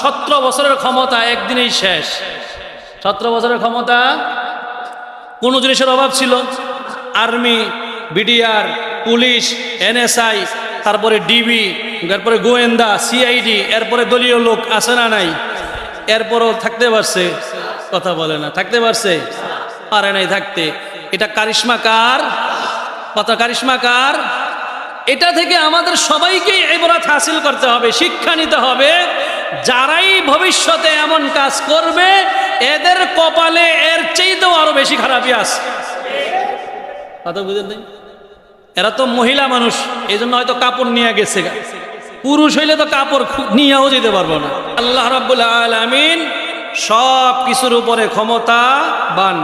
17 বছরের ক্ষমতা একদিনেই শেষ। 17 বছরের ক্ষমতা, কোন জিনিসের অভাব ছিল? আর্মি, বিডিআর, পুলিশ, এনএসআই, তারপরে ডিবি, এরপরে গোয়েন্দা, সিআইডি, এরপরে দলীয় লোক আছে না নাই? এরপরও থাকতে পারছে? কথা বলে না, থাকতে পারছে? পারে নাই থাকতে। এটা কারিশমা কার? কথা, কারিশমা কার? এটা থেকে আমাদের সবাইকেই ইবরাত হাসিল করতে হবে, শিক্ষা নিতে হবে। যারাই ভবিষ্যতে এমন কাজ করবে এদের কপালে এর চাইতেও আরো বেশি খারাপই আছে। কথা বুঝেন নাই? এরা তো মহিলা মানুষ, এই জন্য হয়তো কাপড় নিয়ে গেছে। পুরুষ হইলে তো কাপড় নিয়েও যেতে পারবো না। আল্লাহ রাব্বুল আলামিন সব কিছুর উপরে ক্ষমতাবান।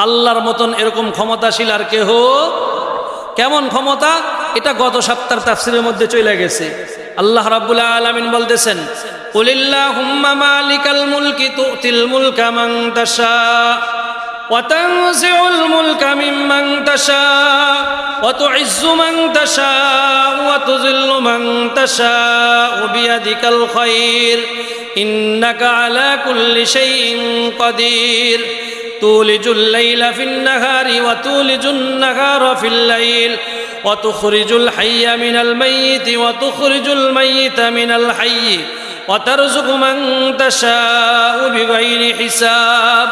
আল্লাহর মতন এরকম ক্ষমতাশীল আর কেহ। কেমন ক্ষমতা? এটা গত সপ্তাহের তাফসীরের মধ্যে চলে গেছে। আল্লাহ রাব্বুল আলামিন বলতেছেন, কুলিল্লাহুম্মা মালিকাল মুলকি তুতিল মুলকা মান তাশা ওয়া তানজিউল মুলকা মিম্মান তাশা ওয়া তুইজ্জু মান তাশা ওয়া তুযিল্লু মান তাশা বিয়াদিকাল খায়র ইন্নাকা আলা কুল্লি শাইইন কাদির তুলিজুল লাইলা ফিন নাহারি ওয়া তুলিজুন নাহারা ফিল লাইল ওয়া তুখরিজুল হাইয়া মিনাল মাইয়িতি ওয়া তুখরিজুল মাইয়িতা মিনাল হাইয়ি ওয়া তারযুকু মান তাশাউ বিগাইরি হিসাব।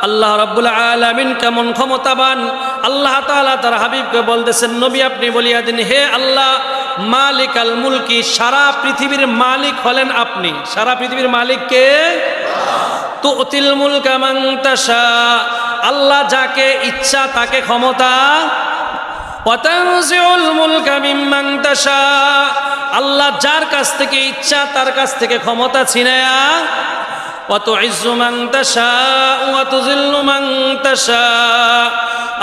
আল্লাহ রাব্বুল আলামিন কেমন ক্ষমতাবান। আল্লাহ তাআলা তার হাবিবকে বলতেছেন, নবী আপনি বলিয়া দিন, হে আল্লাহ, মালিকাল মুলকি, সারা পৃথিবীর মালিক হলেন আপনি। সারা পৃথিবীর মালিক কে? তুতিল মুলকা মান তাশা, আল্লাহ যাকে ইচ্ছা তাকে ক্ষমতা। ওয়া তানজিউল মুলকা মিম্মান তাশা, আল্লাহ যার কাছ থেকে ইচ্ছা তার কাছ থেকে ক্ষমতা ছিনায়া। ওয়া তুইজ্জু মান তাশা ওয়া তুযিল্লু মান তাশা,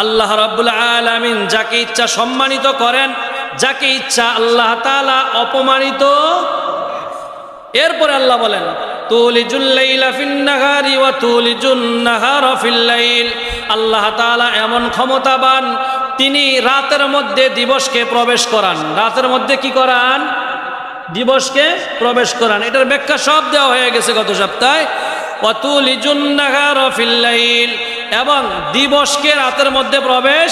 আল্লাহ রাব্বুল আলামিন যাকে ইচ্ছা সম্মানিত করেন, যাকে ইচ্ছা আল্লাহ তাআলা অপমানিত। এরপরে আল্লাহ বলেন, তুলিজুল লাইলা ফিন নাহারি ওয়া তুলিজুন নাহারা ফিল লাইল, আল্লাহ তাআলা এমন ক্ষমতাবান, তিনি রাতের মধ্যে দিবসকে প্রবেশ করান। রাতের মধ্যে কি করান? দিবসকে প্রবেশ করান। এটার ব্যাখ্যা সব দেওয়া হয়ে গেছে গত সপ্তাহে। ওয়া তুলিজুন নাহারা ফিল লাইল, এবং দিবসকে রাতের মধ্যে প্রবেশ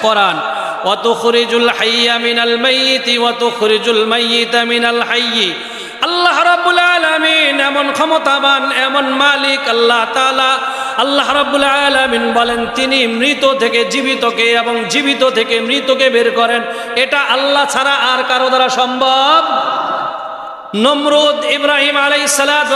করান। ওয়া তুখরিজুল হাইয়া মিনাল মাইয়িতি ওয়া তুখরিজুল মাইয়িতা মিনাল হাইয়ি, আল্লাহ রাব্বুল আলামিন এমন ক্ষমতাবান, এমন মালিক আল্লাহ তাআলা। আল্লাহ রাব্বুল আলামিন বলেন, তিনি মৃত থেকে জীবিতকে এবং জীবিত থেকে মৃতকে বের করেন। এটা আল্লাহ ছাড়া আর কারো দ্বারা সম্ভব? নমরুদ ইব্রাহিম আলাইহিস সালাতু